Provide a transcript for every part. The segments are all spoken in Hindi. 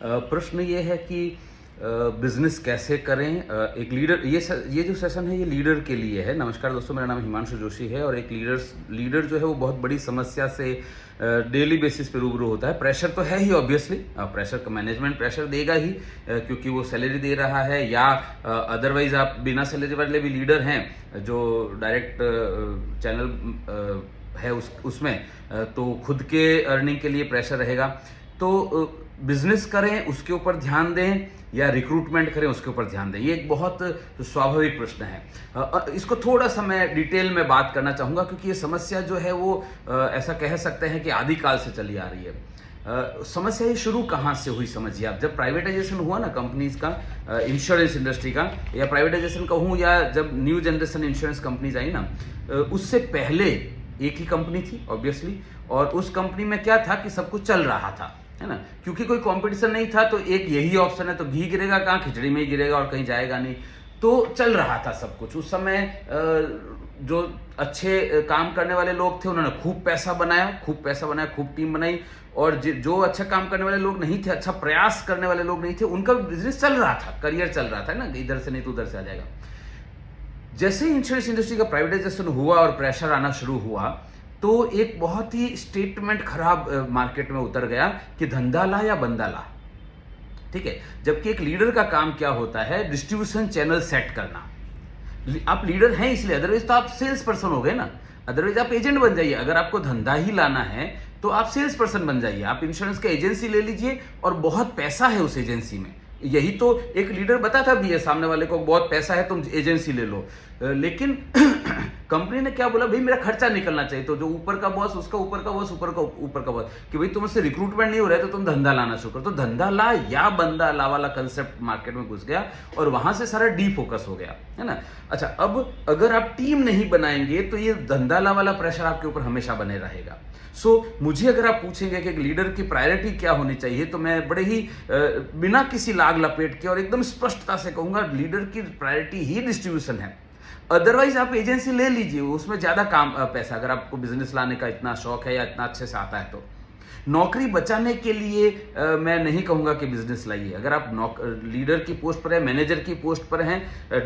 प्रश्न ये है कि बिजनेस कैसे करें। एक लीडर, ये जो सेशन है ये लीडर के लिए है। नमस्कार दोस्तों, मेरा नाम हिमांशु जोशी है और एक लीडर जो है वो बहुत बड़ी समस्या से डेली बेसिस पे रूबरू होता है। प्रेशर तो है ही ऑब्वियसली, प्रेशर का मैनेजमेंट प्रेशर देगा ही क्योंकि वो सैलरी दे रहा है, या अदरवाइज आप बिना सैलरी वाले भी लीडर हैं जो डायरेक्ट चैनल है उसमें तो खुद के अर्निंग के लिए प्रेशर रहेगा। तो बिजनेस करें उसके ऊपर ध्यान दें या रिक्रूटमेंट करें उसके ऊपर ध्यान दें, ये एक बहुत स्वाभाविक प्रश्न है। इसको थोड़ा सा मैं डिटेल में बात करना चाहूँगा क्योंकि ये समस्या जो है वो ऐसा कह सकते हैं कि आदिकाल से चली आ रही है। समस्या ये शुरू कहाँ से हुई समझिए आप, जब प्राइवेटाइजेशन हुआ ना कंपनीज का, इंश्योरेंस इंडस्ट्री का, या प्राइवेटाइजेशन कहूँ या जब न्यू जनरेशन इंश्योरेंस कंपनीज आई ना, उससे पहले एक ही कंपनी थी ऑब्वियसली, और उस कंपनी में क्या था कि सब कुछ चल रहा था, है ना, क्योंकि कोई कंपटीशन नहीं था तो एक यही ऑप्शन है, तो घी गिरेगा कहाँ, खिचड़ी में ही गिरेगा और कहीं जाएगा नहीं, तो चल रहा था सब कुछ। उस समय जो अच्छे काम करने वाले लोग थे उन्होंने खूब पैसा बनाया, खूब टीम बनाई, और जो अच्छा काम करने वाले लोग नहीं थे, अच्छा प्रयास करने वाले लोग नहीं थे, उनका बिजनेस चल रहा था, करियर चल रहा था ना, इधर से नहीं तो उधर से आ जाएगा। जैसे इंश्योरेंस इंडस्ट्री का प्राइवेटाइजेशन हुआ और प्रेशर आना शुरू हुआ तो एक बहुत ही स्टेटमेंट खराब मार्केट में उतर गया कि धंधा ला या बंदा ला, ठीक है। जबकि एक लीडर का काम क्या होता है, डिस्ट्रीब्यूशन चैनल सेट करना। आप लीडर हैं इसलिए, अदरवाइज तो आप सेल्स पर्सन हो गए ना, अदरवाइज आप एजेंट बन जाइए। अगर आपको धंधा ही लाना है तो आप सेल्स पर्सन बन जाइए, आप इंश्योरेंस का एजेंसी ले लीजिए और बहुत पैसा है उस एजेंसी में। यही तो एक लीडर बताता भी है सामने वाले को, बहुत पैसा है तुम एजेंसी ले लो। लेकिन कंपनी ने क्या बोला, भाई मेरा खर्चा निकलना चाहिए, तो जो ऊपर का बॉस उसका ऊपर का बॉस ऊपर का बॉस कि भाई तुमसे रिक्रूटमेंट नहीं हो रहा है तो तुम धंधा लाना शुरू करो। तो धंधा ला या बंदा ला वाला कंसेप्ट मार्केट में घुस गया और वहां से सारा डी फोकस हो गया, है ना। अच्छा, अब अगर आप टीम नहीं बनाएंगे तो ये धंधा ला वाला प्रेशर आपके ऊपर हमेशा बने रहेगा। मुझे अगर आप पूछेंगे कि एक लीडर की प्रायोरिटी क्या होनी चाहिए तो मैं बड़े ही बिना किसी लाग लपेट के और एकदम स्पष्टता से कहूंगा, लीडर की प्रायोरिटी ही डिस्ट्रीब्यूशन है। अदरवाइज आप एजेंसी ले लीजिए, उसमें ज्यादा पैसा, अगर आपको बिजनेस लाने का इतना शौक है या इतना अच्छे से आता है तो। नौकरी बचाने के लिए मैं नहीं कहूंगा कि बिजनेस लाइए। अगर आप लीडर की पोस्ट पर है, मैनेजर की पोस्ट पर हैं,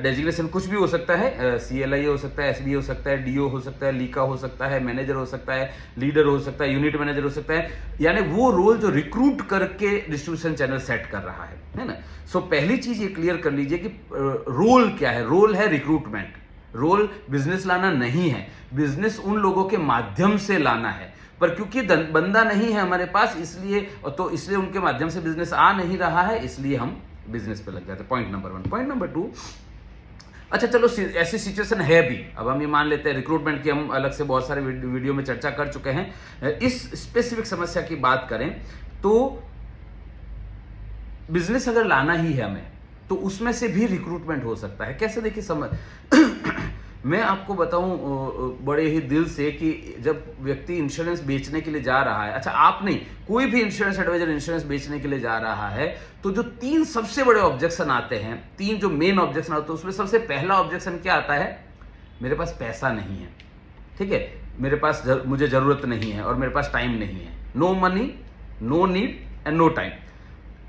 डेजिग्नेशन कुछ भी हो सकता है, CLI हो सकता है, SBA हो सकता है, DO हो सकता है, लीका हो सकता है, मैनेजर हो सकता है, लीडर हो सकता है, यूनिट मैनेजर हो सकता है, यानी वो रोल जो रिक्रूट करके डिस्ट्रीब्यूशन चैनल सेट कर रहा है ना। पहली चीज ये क्लियर कर लीजिए कि रोल क्या है। रोल है रिक्रूटमेंट, रोल बिजनेस लाना नहीं है, बिजनेस उन लोगों के माध्यम से लाना है। पर क्योंकि बंदा नहीं है हमारे पास, इसलिए उनके माध्यम से बिजनेस आ नहीं रहा है, इसलिए हम बिजनेस पे लग जाते हैं। Point number 1। पॉइंट नंबर 2, अच्छा चलो ऐसी सिचुएशन है भी, अब हम ये मान लेते हैं, रिक्रूटमेंट की हम अलग से बहुत सारे वीडियो में चर्चा कर चुके हैं। इस स्पेसिफिक समस्या की बात करें तो बिजनेस अगर लाना ही है हमें तो उसमें से भी रिक्रूटमेंट हो सकता है। कैसे, देखिए समझ मैं आपको बताऊं बड़े ही दिल से कि जब व्यक्ति इंश्योरेंस बेचने के लिए जा रहा है, अच्छा आप नहीं, कोई भी इंश्योरेंस एडवाइजर इंश्योरेंस बेचने के लिए जा रहा है, तो जो 3 सबसे बड़े ऑब्जेक्शन आते हैं, 3 जो मेन ऑब्जेक्शन आते हैं, उसमें सबसे पहला ऑब्जेक्शन क्या आता है, मेरे पास पैसा नहीं है, ठीक है, मेरे पास मुझे जरूरत नहीं है और मेरे पास टाइम नहीं है। No money, no need and no time.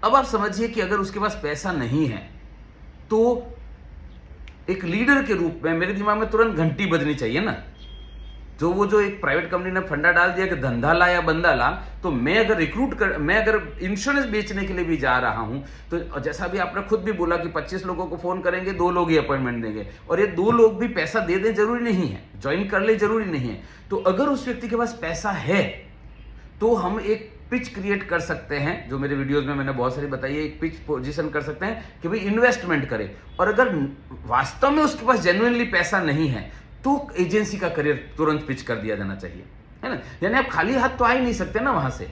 अब आप समझिए कि अगर उसके पास पैसा नहीं है तो एक लीडर के रूप में मेरे दिमाग में तुरंत घंटी बजनी चाहिए ना। जो एक प्राइवेट कंपनी ने फंडा डाल दिया कि धंधा ला या बंदा ला, तो मैं अगर इंश्योरेंस बेचने के लिए भी जा रहा हूं तो जैसा भी आपने खुद भी बोला कि 25 लोगों को फोन करेंगे, 2 लोग ही अपॉइंटमेंट देंगे, और ये 2 लोग भी पैसा दे दें जरूरी नहीं है, ज्वाइन कर ले जरूरी नहीं है। तो अगर उस व्यक्ति के पास पैसा है तो हम एक पिच क्रिएट कर सकते हैं, जो मेरे वीडियोस में मैंने बहुत सारी बताई है, एक पिच पोजीशन कर सकते हैं कि भाई इन्वेस्टमेंट करे। और अगर वास्तव में उसके पास जेन्युइनली पैसा नहीं है तो एजेंसी का करियर तुरंत पिच कर दिया जाना चाहिए, है ना। यानी आप खाली हाथ तो आ ही नहीं सकते ना वहां से,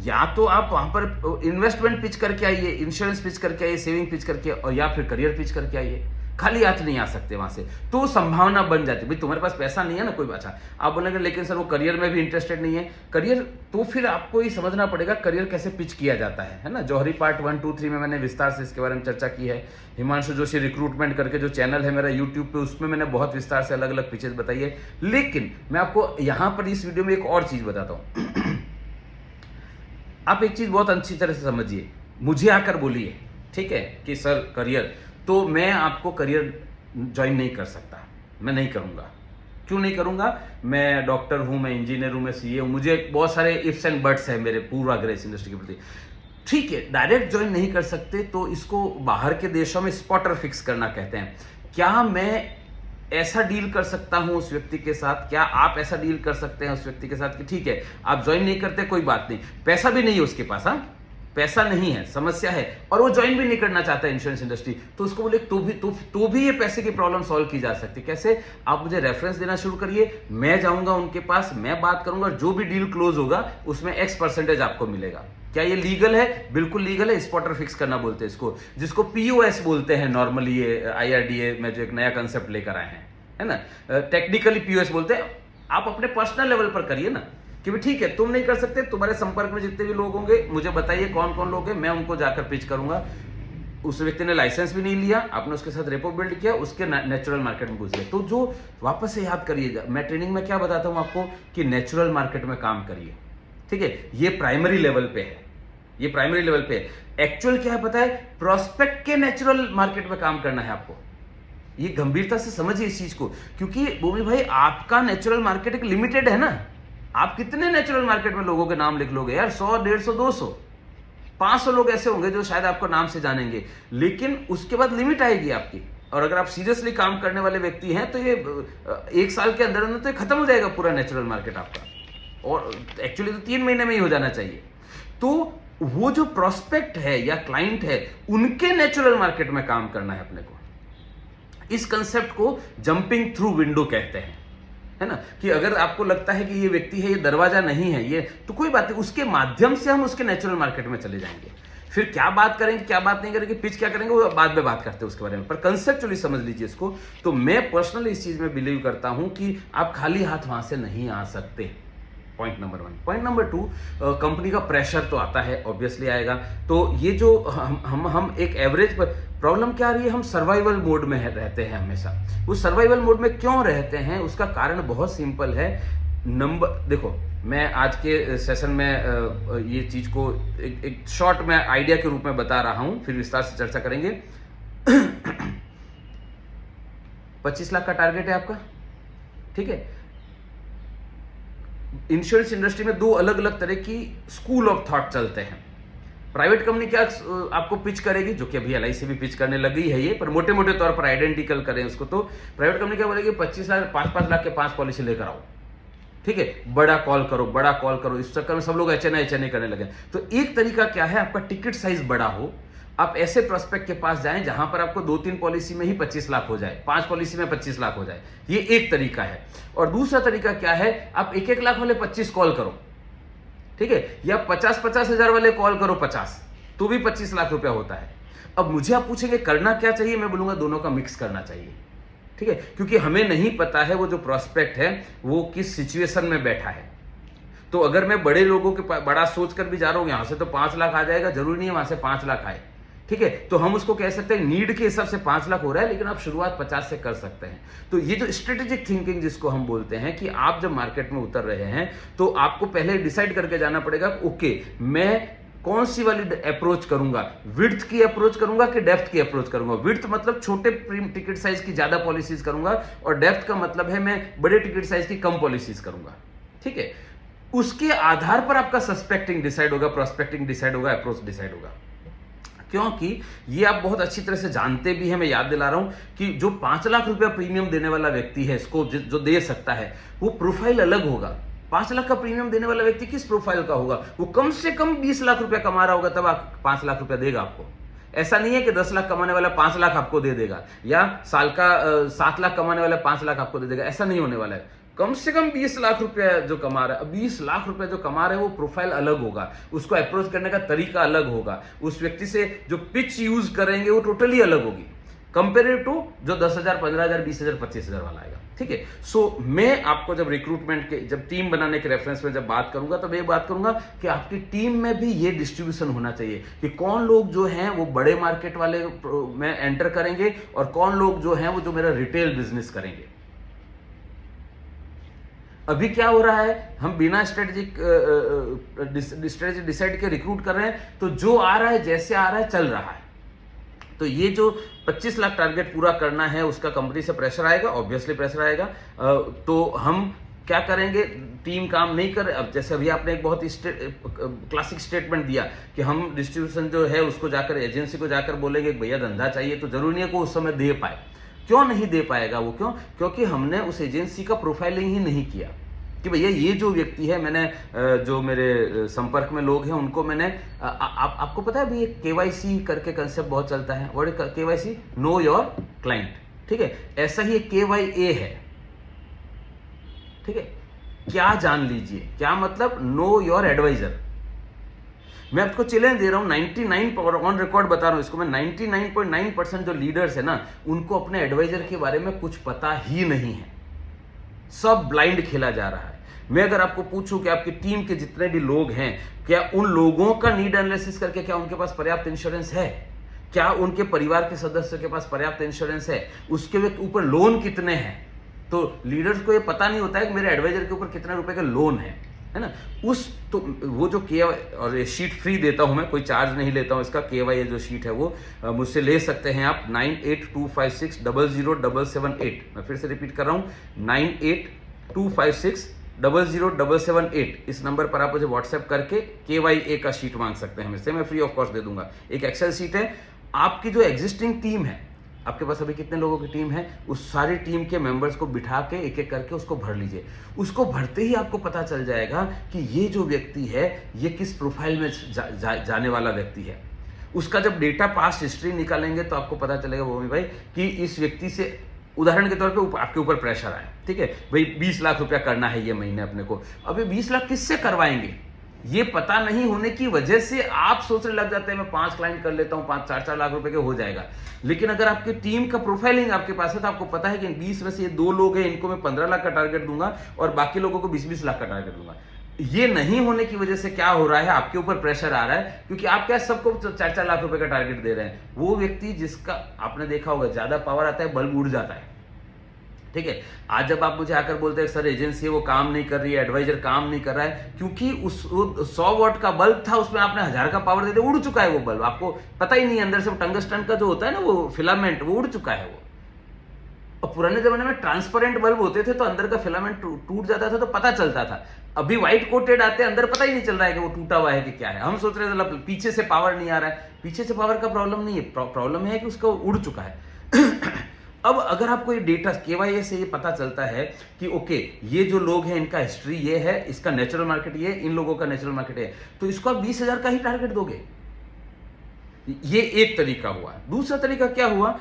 या तो आप वहां पर इन्वेस्टमेंट पिच करके आइए, इंश्योरेंस पिच करके आइए, सेविंग पिच करके, और या फिर करियर पिच करके आइए। खाली हाथ नहीं आ सकते वहां से, तो संभावना बन जाती है। भाई तुम्हारे पास पैसा नहीं है ना, कोई अच्छा आप बोलेंगे लेकिन सर वो करियर में भी इंटरेस्टेड नहीं है, करियर तो फिर आपको ही समझना पड़ेगा करियर कैसे पिच किया जाता है ना। जौहरी पार्ट 1, 2, 3 में मैंने विस्तार से इसके बारे में चर्चा की है। हिमांशु जोशी रिक्रूटमेंट करके जो चैनल है मेरा यूट्यूब पे, उसमें मैंने बहुत विस्तार से अलग अलग पिचेस बताई है। लेकिन मैं आपको यहां पर इस वीडियो में एक और चीज बताता हूं। आप एक चीज बहुत अच्छी तरह से समझिए मुझे आकर बोलिए, ठीक है, कि सर करियर, तो मैं आपको करियर ज्वाइन नहीं कर सकता, मैं नहीं करूँगा। क्यों नहीं करूँगा? मैं डॉक्टर हूँ, मैं इंजीनियर हूँ, मैं सीए हूँ, मुझे बहुत सारे इफ्स एंड बट्स है मेरे पूर्वाग्रह इस इंडस्ट्री के प्रति। ठीक है, डायरेक्ट ज्वाइन नहीं कर सकते तो इसको बाहर के देशों में स्पॉटर फिक्स करना कहते हैं। क्या मैं ऐसा डील कर सकता हूं उस व्यक्ति के साथ, क्या आप ऐसा डील कर सकते हैं उस व्यक्ति के साथ कि ठीक है आप ज्वाइन नहीं करते, कोई बात नहीं, पैसा भी नहीं है उसके पास, हाँ पैसा नहीं है, समस्या है, और वो ज्वाइन भी नहीं करना चाहता है इंश्योरेंस इंडस्ट्री, तो उसको बोले तो भी ये पैसे की प्रॉब्लम सॉल्व की जा सकती है। कैसे? आप मुझे रेफरेंस देना शुरू करिए, मैं जाऊंगा उनके पास, मैं बात करूंगा, जो भी डील क्लोज होगा उसमें X% आपको मिलेगा। क्या ये लीगल है? बिल्कुल लीगल है। स्पॉटर फिक्स करना बोलते हैं इसको, जिसको POS बोलते हैं नॉर्मली, ये IRDA में जो एक नया कंसेप्ट लेकर आए हैं, है ना, टेक्निकली POS बोलते हैं। आप अपने पर्सनल लेवल पर करिए ना कि भी ठीक है तुम नहीं कर सकते, तुम्हारे संपर्क में जितने भी लोग होंगे मुझे बताइए कौन कौन लोग हैं, मैं उनको जाकर पिच करूंगा। उस व्यक्ति ने लाइसेंस भी नहीं लिया, आपने उसके साथ रेपो बिल्ड किया, उसके नेचुरल मार्केट में घुस गए। तो जो वापस से याद करिएगा, मैं ट्रेनिंग में क्या बताता हूं आपको कि नेचुरल मार्केट में काम करिए, ठीक है, ये प्राइमरी लेवल पे है, ये प्राइमरी लेवल पे है। एक्चुअल क्या है पता है? प्रोस्पेक्ट के नेचुरल मार्केट में काम करना है आपको। ये गंभीरता से समझिए इस चीज को, क्योंकि भूमि भाई आपका नेचुरल मार्केट एक लिमिटेड है ना। आप कितने नेचुरल मार्केट में लोगों के नाम लिख लोगे यार? 100, 150, 200, 500 लोग ऐसे होंगे जो शायद आपको नाम से जानेंगे, लेकिन उसके बाद लिमिट आएगी आपकी। और अगर आप सीरियसली काम करने वाले व्यक्ति हैं तो ये 1 साल के अंदर अंदर तो खत्म हो जाएगा पूरा नेचुरल मार्केट आपका, और एक्चुअली तो 3 महीने में ही हो जाना चाहिए। तो वो जो प्रोस्पेक्ट है या क्लाइंट है, उनके नेचुरल मार्केट में काम करना है अपने को। इस कंसेप्ट को जंपिंग थ्रू विंडो कहते हैं, है ना, कि अगर आपको लगता है कि ये व्यक्ति है, ये दरवाजा नहीं है ये, तो कोई बात नहीं, उसके माध्यम से हम उसके नेचुरल मार्केट में चले जाएंगे। फिर क्या बात करेंगे, क्या बात नहीं करेंगे, पिच क्या करेंगे, वो बाद में बात करते हैं उसके बारे में, पर कंसेप्चुअली समझ लीजिए इसको। तो मैं पर्सनली इस चीज में बिलीव करता हूं कि आप खाली हाथ वहां से नहीं आ सकते। Point number 1। Point number 2, company का प्रेशर तो आता है, ऑब्वियसली आएगा। तो ये जो हम एक एवरेज पर, प्रॉब्लम क्या आ रही है, हम सर्वाइवल मोड में रहते हैं हमेशा। वो सर्वाइवल मोड में क्यों रहते हैं, उसका कारण बहुत सिंपल है। देखो, मैं आज के सेशन में ये चीज को एक शॉर्ट में आइडिया के रूप में बता रहा हूं, फिर विस्तार से चर्चा करेंगे। 25 लाख का टारगेट है आपका, ठीक है। इंश्योरेंस इंडस्ट्री में 2 अलग अलग तरह की स्कूल ऑफ थॉट चलते हैं। प्राइवेट कंपनी क्या आपको पिच करेगी, जो कि अभी LIC भी पिच करने लगी है ये, पर मोटे मोटे तौर पर आइडेंटिकल करें उसको, तो प्राइवेट कंपनी क्या बोलेगी, 25 लाख 5-5 लाख के 5 पॉलिसी लेकर आओ, ठीक है, बड़ा कॉल करो, बड़ा कॉल करो। इस चक्कर में सब लोग HNI करने लगे। तो एक तरीका क्या है, आपका टिकट साइज बड़ा हो, आप ऐसे प्रोस्पेक्ट के पास जाएं जहां पर आपको 2-3 पॉलिसी में ही 25 लाख हो जाए, 5 पॉलिसी में 25 लाख हो जाए, ये एक तरीका है। और दूसरा तरीका क्या है, आप 1-1 लाख वाले 25 कॉल करो, ठीक है, या 50-50 हजार वाले कॉल करो 50, तो भी 25 लाख रुपया होता है। अब मुझे आप पूछेंगे करना क्या चाहिए, मैं बोलूंगा दोनों का मिक्स करना चाहिए, ठीक है, क्योंकि हमें नहीं पता है वो जो प्रोस्पेक्ट है वो किस सिचुएशन में बैठा है। तो अगर मैं बड़े लोगों के बड़ा सोच कर भी जा रहा हूं, यहां से तो 5 लाख आ जाएगा, जरूरी नहीं है वहां से 5 लाख आए, ठीक है, तो हम उसको कह सकते हैं नीड के हिसाब से 5 लाख हो रहा है, लेकिन आप शुरुआत 50 से कर सकते हैं। तो ये जो स्ट्रेटेजिक थिंकिंग जिसको हम बोलते हैं, कि आप जब मार्केट में उतर रहे हैं तो आपको पहले डिसाइड करके जाना पड़ेगा, ओके मैं कौन सी वाली अप्रोच करूंगा, विड्थ की अप्रोच करूंगा कि डेप्थ की अप्रोच करूंगा। विड्थ मतलब छोटे टिकट साइज की ज्यादा पॉलिसीज करूंगा, और डेप्थ का मतलब है मैं बड़े टिकट साइज की कम पॉलिसीज करूंगा, ठीक है। उसके आधार पर आपका सस्पेक्टिंग डिसाइड होगा, प्रोस्पेक्टिंग डिसाइड होगा, अप्रोच डिसाइड होगा। क्योंकि ये आप बहुत अच्छी तरह से जानते भी हैं, मैं याद दिला रहा हूं कि जो 5 लाख रुपया प्रीमियम देने वाला व्यक्ति है, इसको जो दे सकता है, वो प्रोफाइल अलग होगा। 5 लाख का प्रीमियम देने वाला व्यक्ति किस प्रोफाइल का होगा, वो कम से कम 20 लाख रुपया कमा रहा होगा, तब आप 5 लाख रुपया देगा आपको। ऐसा नहीं है कि 10 लाख कमाने वाला 5 लाख आपको दे देगा, या साल का 7 लाख कमाने वाला 5 लाख आपको दे देगा, ऐसा नहीं होने वाला है। कम से कम 20 लाख रुपया जो कमा रहा है, 20 लाख रुपया जो कमा रहा है, वो प्रोफाइल अलग होगा, उसको अप्रोच करने का तरीका अलग होगा, उस व्यक्ति से जो पिच यूज करेंगे वो टोटली अलग होगी, कंपेरेटिव टू जो 10,000, 15,000, 20,000, 25,000 वाला आएगा, ठीक है। सो मैं आपको जब रिक्रूटमेंट के, जब टीम बनाने के रेफरेंस में जब बात करूंगा, तो मैं बात करूंगा कि आपकी टीम में भी ये डिस्ट्रीब्यूशन होना चाहिए कि कौन लोग जो हैं वो बड़े मार्केट वाले में एंटर करेंगे, और कौन लोग जो हैं वो जो मेरा रिटेल बिजनेस करेंगे। अभी क्या हो रहा है, हम बिना स्ट्रेटजी डिसाइड के रिक्रूट कर रहे हैं, तो जो आ रहा है जैसे आ रहा है चल रहा है। तो ये जो 25 लाख टारगेट पूरा करना है उसका कंपनी से प्रेशर आएगा, ऑब्वियसली प्रेशर आएगा। तो हम क्या करेंगे, टीम काम नहीं कर, अब जैसे अभी आपने एक बहुत ही क्लासिक स्टेटमेंट दिया कि हम डिस्ट्रीब्यूशन जो है उसको जाकर एजेंसी को जाकर बोलेंगे भैया धंधा चाहिए, तो जरूरी नहीं है को उस समय दे पाए। क्यों नहीं दे पाएगा वो, क्यों? क्योंकि हमने उस एजेंसी का प्रोफाइलिंग ही नहीं किया कि भैया ये जो व्यक्ति है, मैंने जो मेरे संपर्क में लोग हैं उनको मैंने आपको पता है अभी एक केवाईसी करके कंसेप्ट बहुत चलता है, और केवाईसी नो योर क्लाइंट, ठीक है, ऐसा ही एक KYA है, ठीक है। क्या जान लीजिए, क्या मतलब, नो योर एडवाइजर। मैं आपको चैलेंज दे रहा हूं, 99 ऑन रिकॉर्ड बता रहा हूं इसको मैं, 99.9% जो लीडर्स है ना, उनको अपने एडवाइजर के बारे में कुछ पता ही नहीं है, सब ब्लाइंड खेला जा रहा है। मैं अगर आपको पूछूं कि आपकी टीम के जितने भी लोग हैं, क्या उन लोगों का नीड एनालिसिस करके क्या उनके पास पर्याप्त इंश्योरेंस है, क्या उनके परिवार के सदस्य के पास पर्याप्त इंश्योरेंस है, उसके ऊपर लोन कितने हैं। तो लीडर्स को ये पता नहीं होता है कि मेरे एडवाइजर के ऊपर कितने रुपए का लोन है ना। तो वो जो और ये शीट फ्री देता हूं मैं, कोई चार्ज नहीं लेता हूं इसका। KYA जो शीट है वो मुझसे ले सकते हैं आप, 9825600778। मैं फिर से रिपीट कर रहा हूं, 9825600778। इस नंबर पर आप मुझे व्हाट्सएप करके KYA का शीट मांग सकते हैं, मुझसे मैं फ्री ऑफ कॉस्ट दे दूंगा। एक एक्सेल शीट है, आपकी जो एग्जिस्टिंग टीम है, आपके पास अभी कितने लोगों की टीम है, उस सारी टीम के मेंबर्स को बिठा के एक एक करके उसको भर लीजिए। उसको भरते ही आपको पता चल जाएगा कि ये जो व्यक्ति है ये किस प्रोफाइल में जाने वाला व्यक्ति है। उसका जब डेटा पास्ट हिस्ट्री निकालेंगे तो आपको पता चलेगा वो भाई कि इस व्यक्ति से, उदाहरण के तौर पे आपके ऊपर प्रेशर आया, ठीक है भाई 20 लाख रुपया करना है ये महीने अपने को। अब ये 20 लाख किससे करवाएंगे, ये पता नहीं होने की वजह से आप सोचने लग जाते हैं मैं 5 क्लाइंट कर लेता हूं, 5-4 लाख रुपए के हो जाएगा। लेकिन अगर आपकी टीम का प्रोफाइलिंग आपके पास है तो आपको पता है कि 20 में से ये 2 लोग हैं, इनको मैं 15 लाख का टारगेट दूंगा और बाकी लोगों को 20-20 लाख का टारगेट दूंगा। ये नहीं होने की वजह से क्या हो रहा है, आपके ऊपर प्रेशर आ रहा है, क्योंकि आप क्या सबको 4-4 लाख रुपए का टारगेट दे रहे हैं। वो व्यक्ति जिसका आपने देखा होगा ज्यादा पावर आता है, बल्ब उड़ जाता है, ठीक है। आज जब आप मुझे आकर बोलते हैं सर एजेंसी है वो काम नहीं कर रही है, एडवाइजर काम नहीं कर रहा है, क्योंकि उस 100 वॉट का बल्ब था उसमें आपने 1000 का पावर दे दिया, उड़ चुका है वो बल्ब, आपको पता ही नहीं अंदर से टंगस्टन का जो होता है ना वो फिलामेंट, वो उड़ चुका है वो। और पुराने जमाने में ट्रांसपेरेंट बल्ब होते थे तो अंदर का फिलामेंट टूट जाता था तो पता चलता था। अभी व्हाइट कोटेड आते हैं, अंदर पता ही नहीं चल रहा है कि वो टूटा हुआ है कि क्या है। हम सोच रहे थे पीछे से पावर नहीं आ रहा है, पीछे से पावर का प्रॉब्लम नहीं है, प्रॉब्लम है कि उसका उड़ चुका है। अब अगर आपको ये डेटा KYA से ये पता चलता है कि ओके ये जो लोग हैं इनका हिस्ट्री ये है, इसका नेचुरल मार्केट ये, इन लोगों का नेचुरल मार्केट है, तो इसको आप 20,000 का ही टारगेट दोगे। ये एक तरीका हुआ। दूसरा तरीका क्या हुआ,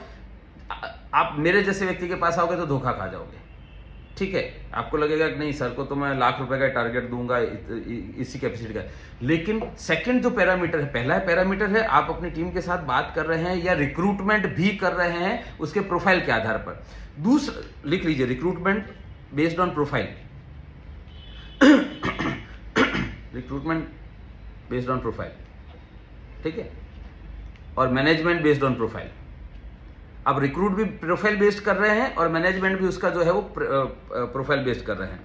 आप मेरे जैसे व्यक्ति के पास आओगे तो धोखा खा जाओगे, ठीक है। आपको लगेगा कि नहीं सर को तो मैं लाख रुपए का टारगेट दूंगा इसी कैपेसिटी का। लेकिन सेकंड जो पैरामीटर है, पहला पैरामीटर है आप अपनी टीम के साथ बात कर रहे हैं या रिक्रूटमेंट भी कर रहे हैं उसके प्रोफाइल के आधार पर। दूसरा लिख लीजिए, recruitment based on profile, recruitment based on profile, ठीक है, और मैनेजमेंट बेस्ड ऑन प्रोफाइल। अब रिक्रूट भी प्रोफाइल बेस्ड कर रहे हैं और मैनेजमेंट भी उसका जो है वो प्रोफाइल बेस्ड कर रहे हैं।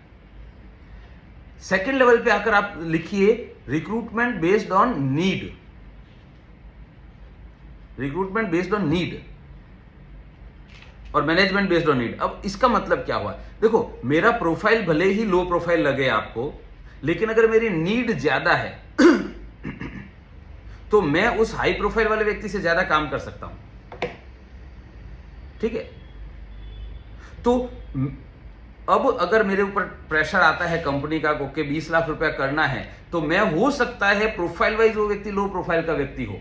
सेकंड लेवल पे आकर आप लिखिए recruitment based on need, recruitment based on need और मैनेजमेंट बेस्ड ऑन नीड। अब इसका मतलब क्या हुआ, देखो मेरा प्रोफाइल भले ही लो प्रोफाइल लगे आपको, लेकिन अगर मेरी नीड ज्यादा है तो मैं उस हाई प्रोफाइल वाले व्यक्ति से ज्यादा काम कर सकता हूं, ठीक है। तो अब अगर मेरे ऊपर प्रेशर आता है कंपनी का ओके 20 लाख रुपया करना है, तो मैं हो सकता है प्रोफाइल वाइज वो व्यक्ति लो प्रोफाइल का व्यक्ति हो,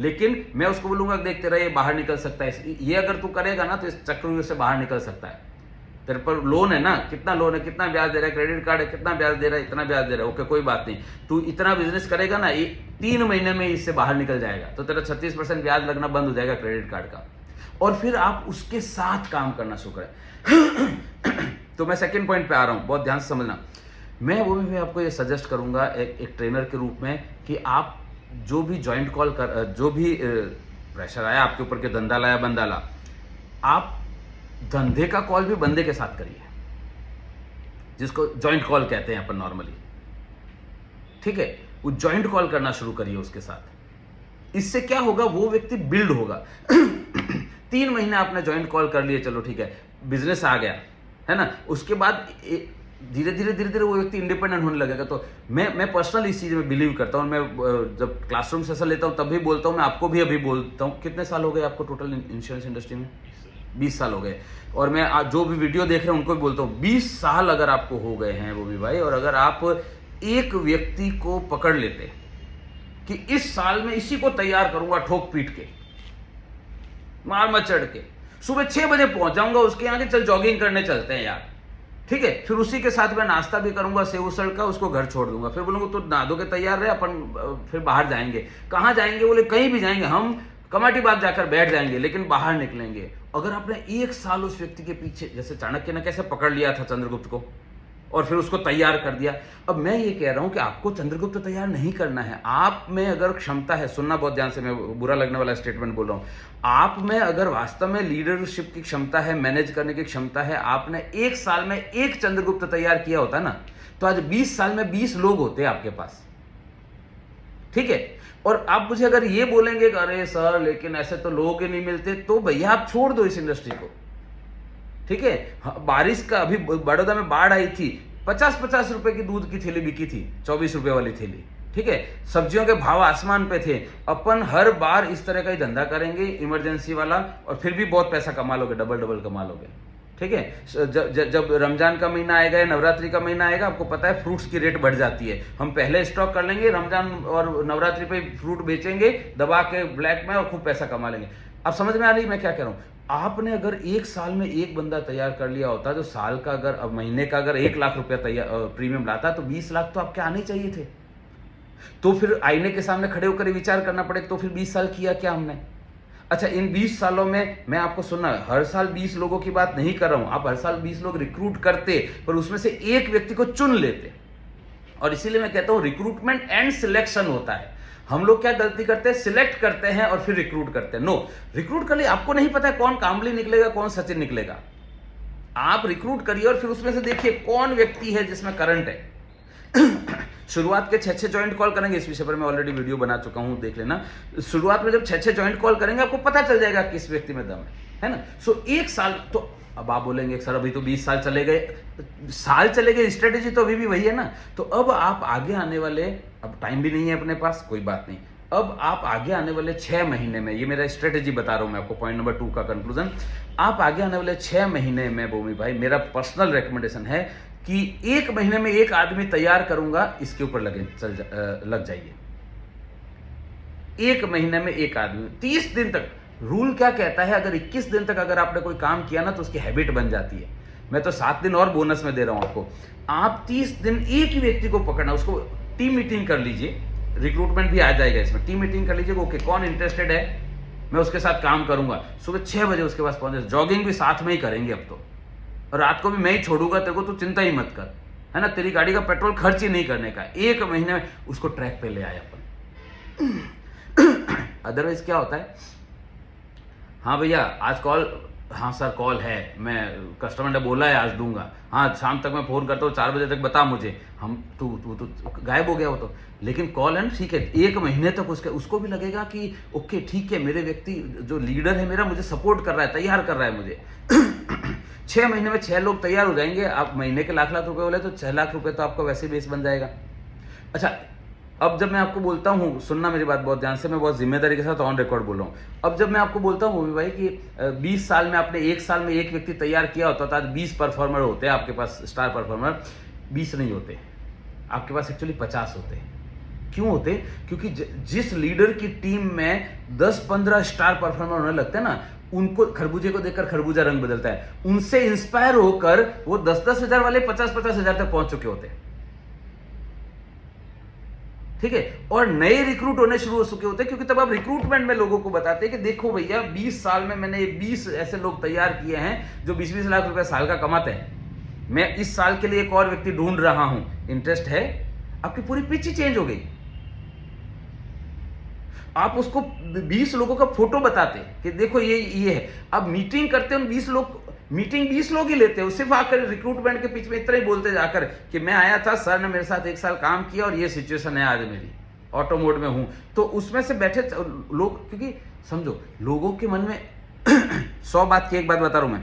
लेकिन मैं उसको बोलूंगा देखते रहे ये बाहर निकल सकता है, ये अगर तू करेगा ना तो इस चक्रव्यूह से बाहर निकल सकता है। तेरे पर लोन है ना, कितना लोन है, कितना ब्याज दे रहा है, क्रेडिट कार्ड है कितना ब्याज दे रहा है, इतना ब्याज दे रहा है, ओके कोई बात नहीं, तू इतना बिजनेस करेगा ना 3 महीने में इससे बाहर निकल जाएगा, तो तेरा 36% ब्याज लगना बंद हो जाएगा क्रेडिट कार्ड का, और फिर आप उसके साथ काम करना शुरू करें। तो मैं सेकंड पॉइंट पे आ रहा हूं, बहुत ध्यान से समझना। मैं वो भी आपको ये सजेस्ट करूंगा एक ट्रेनर के रूप में कि आप जो भी ज्वाइंट कॉल कर, जो भी प्रेशर आया आपके ऊपर के धंधा लाया बंदा ला, आप धंधे का कॉल भी बंदे के साथ करिए। जिसको जॉइंट कॉल कहते हैं अपन नॉर्मली, ठीक है, वो जॉइंट कॉल करना शुरू करिए उसके साथ। इससे क्या होगा, वो व्यक्ति बिल्ड होगा। 3 महीने आपने जॉइंट कॉल कर लिए, चलो ठीक है, बिजनेस आ गया, है ना, उसके बाद धीरे धीरे वो व्यक्ति इंडिपेंडेंट होने लगेगा। तो मैं पर्सनली इस चीज में बिलीव करता हूँ। मैं जब क्लासरूम सेशन लेता हूँ तब भी बोलता हूँ, मैं आपको भी अभी बोलता हूँ। कितने साल हो गए आपको टोटल इंश्योरेंस इंडस्ट्री में? 20 साल हो गए। और मैं जो भी वीडियो देख रहे हैं उनको भी बोलता हूँ, 20 साल अगर आपको हो गए हैं वो भी भाई, और अगर आप एक व्यक्ति को पकड़ लेते कि इस साल में इसी को तैयार करूंगा ठोक पीट के, मार मचड़ के, सुबह 6 बजे पहुंच जाऊंगा उसके यहाँ के, चल जॉगिंग करने चलते हैं यार, ठीक है, फिर उसी के साथ मैं नाश्ता भी करूंगा सेव उसड़ का, उसको घर छोड़ दूंगा, फिर बोलूंगा तो नहा धो के तैयार रहे, अपन फिर बाहर जाएंगे। कहाँ जाएंगे? बोले कहीं भी जाएंगे, हम कमाटी बाग जाकर बैठ जाएंगे, लेकिन बाहर निकलेंगे। अगर आपने 1 साल उस व्यक्ति के पीछे, जैसे चाणक्य ने कैसे पकड़ लिया था चंद्रगुप्त को और फिर उसको तैयार कर दिया, अब मैं ये कह रहा हूं कि आपको चंद्रगुप्त तैयार नहीं करना है। आप में अगर क्षमता है, सुनना बहुत ध्यान से, मैं बुरा लगने वाला स्टेटमेंट बोल रहा हूं, आप में अगर वास्तव में लीडरशिप की क्षमता है, मैनेज करने की क्षमता है, आपने 1 साल में 1 चंद्रगुप्त तैयार किया होता ना, तो आज 20 साल में 20 लोग होते आपके पास, ठीक है। और आप मुझे अगर ये बोलेंगे कि अरे सर लेकिन ऐसे तो लोग ही नहीं मिलते, तो भैया आप छोड़ दो इस इंडस्ट्री को, ठीक है। बारिश का अभी बड़ौदा में बाढ़ आई थी, 50-50 रुपए की दूध की थैली बिकी थी, 24 रुपए वाली थैली, ठीक है। सब्जियों के भाव आसमान पे थे। अपन हर बार इस तरह का ही धंधा करेंगे इमरजेंसी वाला, और फिर भी बहुत पैसा कमा लोगे, डबल कमा लोगे, ठीक है। जब रमजान का महीना आएगा, नवरात्रि का महीना आएगा, आपको पता है फ्रूट्स की रेट बढ़ जाती है, हम पहले स्टॉक कर लेंगे, रमजान और नवरात्रि पे फ्रूट बेचेंगे दबा के ब्लैक में, और खूब पैसा कमा लेंगे। अब समझ में आ रही मैं क्या कह रहा हूं? आपने अगर 1 साल में 1 बंदा तैयार कर लिया होता, जो साल का अगर, अब महीने का अगर 1 लाख रुपया तैयार प्रीमियम लाता, तो 20 लाख तो आपके आने चाहिए थे। तो फिर आईने के सामने खड़े होकर विचार करना पड़े, तो फिर 20 साल किया क्या हमने? अच्छा, इन 20 सालों में मैं आपको सुनना, हर साल 20 लोगों की बात नहीं कर रहा हूं, आप हर साल 20 लोग रिक्रूट करते, पर उसमें से एक व्यक्ति को चुन लेते। और इसीलिए मैं कहता हूं रिक्रूटमेंट एंड सिलेक्शन होता है। हम लोग क्या गलती करते हैं, सिलेक्ट करते हैं और फिर रिक्रूट करते हैं। नो, रिक्रूट कर लिए, आपको नहीं पता है कौन कामली निकलेगा, कौन सचिन निकलेगा। आप रिक्रूट करिए और फिर उसमें से देखिए कौन व्यक्ति है जिसमें करंट है। शुरुआत के 6 जॉइंट कॉल करेंगे, इस विषय पर मैं ऑलरेडी वीडियो बना चुका हूं, देख लेना। शुरुआत में जब 6 जॉइंट कॉल करेंगे, आपको पता चल जाएगा किस व्यक्ति में दम है ना। सो 1 साल तो, अब आप बोलेंगे सर अभी तो 20 साल चले गए, स्ट्रेटेजी तो अभी भी वही है ना। तो अब आप आगे आने वाले, अब टाइम भी नहीं है अपने पास, कोई बात नहीं, अब आप आगे आने वाले 6 महीने में, ये मेरा स्ट्रेटेजी बता रहा हूं मैं आपको, पॉइंट नंबर 2 का कंक्लूजन, आप आगे आने वाले 6 महीने में भूमि भाई, मेरा पर्सनल रिकमेंडेशन है कि 1 महीने में 1 आदमी तैयार करूंगा, इसके ऊपर लग जाइए। 1 महीने में 1 आदमी, 30 दिन तक। रूल क्या कहता है, अगर 21 दिन तक अगर आपने कोई काम किया ना, तो उसकी हैबिट बन जाती है। मैं तो 7 दिन और बोनस में दे रहा हूं आपको। आप 30 दिन एक ही व्यक्ति को पकड़ना, उसको टीम मीटिंग कर लीजिए, रिक्रूटमेंट भी आ जाएगा इसमें, टीम मीटिंग कर लीजिए, ओके कौन इंटरेस्टेड है, मैं उसके साथ काम करूंगा, सुबह 6 बजे उसके पास पहुंचे, जॉगिंग भी साथ में ही करेंगे अब तो, और रात को भी मैं ही छोड़ूंगा तेरे को, तो चिंता ही मत कर, है ना, तेरी गाड़ी का पेट्रोल खर्च ही नहीं करने का। 1 महीने में उसको ट्रैक पे ले आए अपन। अदरवाइज क्या होता है, हाँ भैया आज कॉल, हाँ सर कॉल है, मैं कस्टमर ने बोला है आज दूंगा, हाँ शाम तक मैं फोन करता हूँ, 4 बजे तक बता मुझे, हम तू गायब हो गया वो तो। लेकिन कॉल है ना, ठीक है, 1 महीने तक उसको भी लगेगा कि ओके ठीक है, मेरे व्यक्ति जो लीडर है मेरा मुझे सपोर्ट कर रहा है, तैयार कर रहा है मुझे। 6 महीने में 6 लोग तैयार हो जाएंगे। आप महीने के लाख रुपए बोले तो 6 लाख रुपए तो आपका वैसे बेस बन जाएगा। अच्छा, अब जब मैं आपको बोलता हूँ, सुनना मेरी बात बहुत ध्यान से, मैं बहुत जिम्मेदारी के साथ ऑन रिकॉर्ड बोल रहा हूँ। अब जब मैं आपको बोलता हूँ भाई कि 20 साल में आपने 1 साल में 1 व्यक्ति तैयार किया होता, तो आज 20 परफॉर्मर होते हैं आपके पास, स्टार परफॉर्मर। 20 नहीं होते आपके पास, एक्चुअली 50 होते। क्यों होते? क्योंकि जिस लीडर की टीम में 10-15 स्टार परफॉर्मर होने लगते हैं ना, उनको, खरबूजे को देखकर खरबूजा रंग बदलता है, उनसे इंस्पायर होकर वो 10-10 हजार वाले 50-50 हजार तक पहुंच चुके होते हैं, ठीक है। और नए रिक्रूट होने शुरू हो चुके होते हैं, क्योंकि तब आप रिक्रूटमेंट में लोगों को बताते हैं कि देखो भैया 20 साल में मैंने 20 ऐसे लोग तैयार किए हैं जो 20-20 लाख रुपए साल का कमाते हैं। मैं इस साल के लिए एक और व्यक्ति ढूंढ रहा हूं, इंटरेस्ट है? आपकी पूरी पिच ही चेंज हो गई। आप उसको 20 लोगों का फोटो बताते कि देखो ये है। अब मीटिंग करते हैं, 20 लोग मीटिंग 20 लोग ही लेते हैं, सिर्फ आकर रिक्रूटमेंट के बीच में इतना ही बोलते जाकर कि मैं आया था, सर ने मेरे साथ 1 साल काम किया और ये सिचुएशन है आज मेरी, ऑटो मोड में हूं। तो उसमें से बैठे लोग, क्योंकि समझो लोगों के मन में 100 बात की एक बात बता रहा हूं मैं,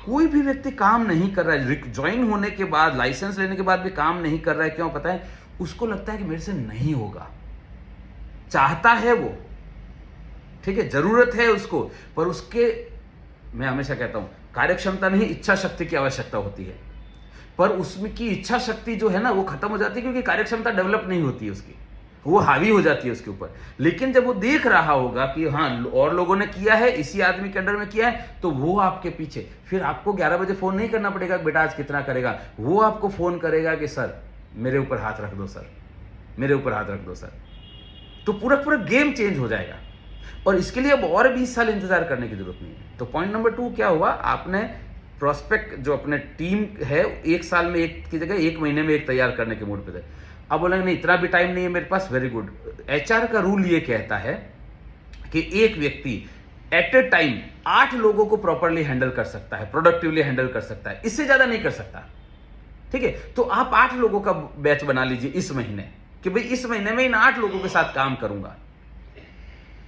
कोई भी व्यक्ति काम नहीं कर रहा है, ज्वाइन होने के बाद, लाइसेंस लेने के बाद भी काम नहीं कर रहा है, क्यों पता है? उसको लगता है कि मेरे से नहीं होगा, चाहता है वो, ठीक है, जरूरत है उसको, पर उसके, मैं हमेशा कहता हूं, कार्यक्षमता नहीं, इच्छा शक्ति की आवश्यकता होती है। पर उसमें की इच्छा शक्ति जो है ना वो खत्म हो जाती है, क्योंकि कार्यक्षमता डेवलप नहीं होती है उसकी, वो हावी हो जाती है उसके ऊपर। लेकिन जब वो देख रहा होगा कि हाँ और लोगों ने किया है, इसी आदमी के अंडर में किया है, तो वो आपके पीछे, फिर आपको 11 बजे फोन नहीं करना पड़ेगा बेटा आज कितना करेगा, वो आपको फोन करेगा कि सर मेरे ऊपर हाथ रख दो, सर मेरे ऊपर हाथ रख दो सर। तो पूरा पूरा गेम चेंज हो जाएगा, और इसके लिए अब और 20 साल इंतजार करने की जरूरत नहीं है। तो पॉइंट नंबर 2 क्या हुआ, आपने प्रोस्पेक्ट जो अपने टीम है 1 साल में एक की जगह 1 महीने में एक तैयार करने के मूड पे थे। अब बोलेंगे नहीं इतना भी टाइम नहीं है मेरे पास, वेरी गुड। एचआर का रूल ये कहता है कि एक व्यक्ति एट ए टाइम 8 लोगों को प्रॉपरली हैंडल कर सकता है, प्रोडक्टिवली हैंडल कर सकता है, इससे ज्यादा नहीं कर सकता, ठीक है। तो आप 8 लोगों का बैच बना लीजिए इस महीने, कि भाई इस महीने में इन 8 लोगों के साथ काम करूंगा,